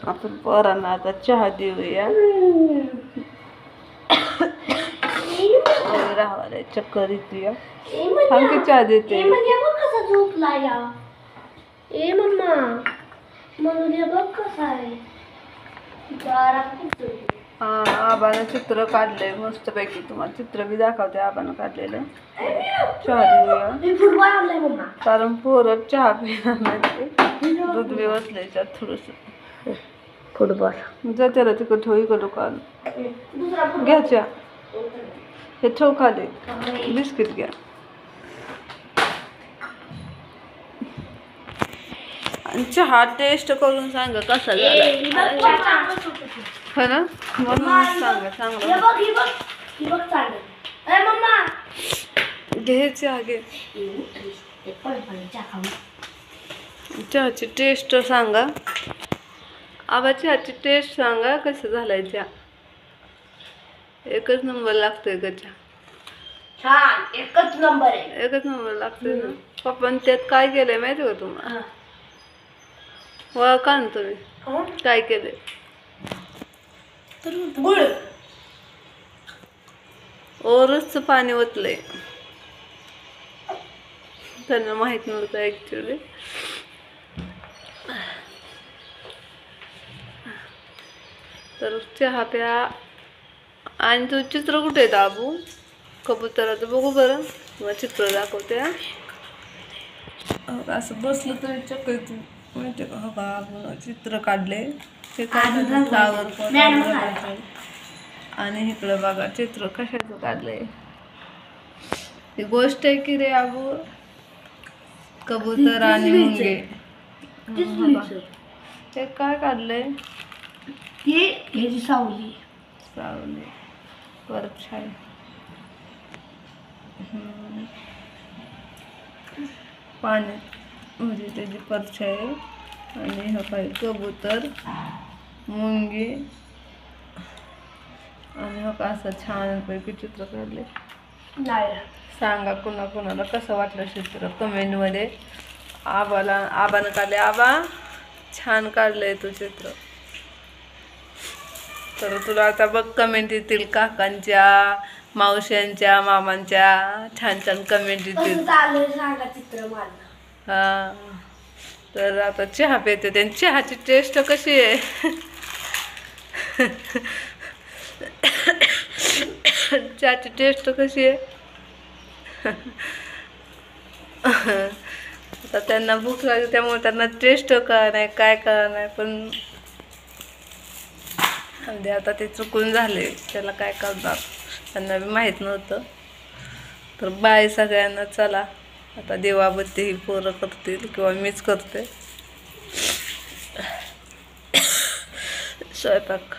आपण पोरांना आता चहा देऊया. राहायला चक्कर येतोया. थांब की चहा देते. कसा झोपला या ए मम्मा म्हणून बघ कसा आहे. आबानं चित्र काढलंय मस्तपैकी. तुम्हाला चित्र बी दाखवते आबानं काढलेलं. चहा देऊया कारण पोरं चहा पिणार नाही. दूध बी बसलंय त्यात थोडंसं. फुटबॉल जा त्याला तिकडं ठेव. इकडं काढ घ्या चहा. हे ठेव खाली. बिस्किट घ्या. चहा टेस्ट करून सांगा कसा झाला. हो ना म्हणून सांगा चांगलं. घे चहा घे. चहाची टेस्ट सांगा. आबा चहाची टेस्ट सांगा कसं झालाय चहा. एकच नंबर लागतोय का चहा. छान एकच नंबर आहे. एकच नंबर लागतोय ना. पप्पान त्यात काय केलंय माहिती का तुम्हाला. ओळखा ना तुम्ही काय केलंय. गुळ ओरसचं पाणी ओतलंय. त्यांना माहित नव्हतं ऍक्च्युली. तर चहा प्या. आणि तू चित्र कुठे आहे आबू. कबुतराचं बघू बरं. मग चित्र दाखवते. असं बसलं तरी चक्क येतो माहिती का. हो का आपण चित्र काढले ते फ्लावर. आणि इकडं बघा चित्र कशाचं काढलंय. ती गोष्ट आहे की रे आबू. कबूतर आणि मुंगे. ते काय काढलंय. हे सावली सावली परछाई. पाण्यात म्हणजे त्याची परछाई. आणि हा काही कबूतर मुंगी. आणि हा असं छानपैकी चित्र काढले. सांगा कुणाला कसं वाटलं चित्र कमेंटमध्ये. आबानं काढले. आबा छान काढलंय तू चित्र. तर तुला आता बघ कमेंट येतील काकांच्या मावश्यांच्या मामांच्या. छान छान कमेंट येतील. हा तर आता चहा पिते. त्यांनी चहाची टेस्ट कशी आहे. चहाची टेस्ट कशी आहे. आता त्यांना भूक लागली त्यामुळे त्यांना टेस्ट कळा नाही काय कळा नाही. पण आता ते चुकून झाले. त्याला काय करणार. त्यांना बी माहीत नव्हतं. तर बाय सगळ्यांना. चला आता देवाबत्ती ही पोरं करतील किंवा मीच करते स्वयंपाक.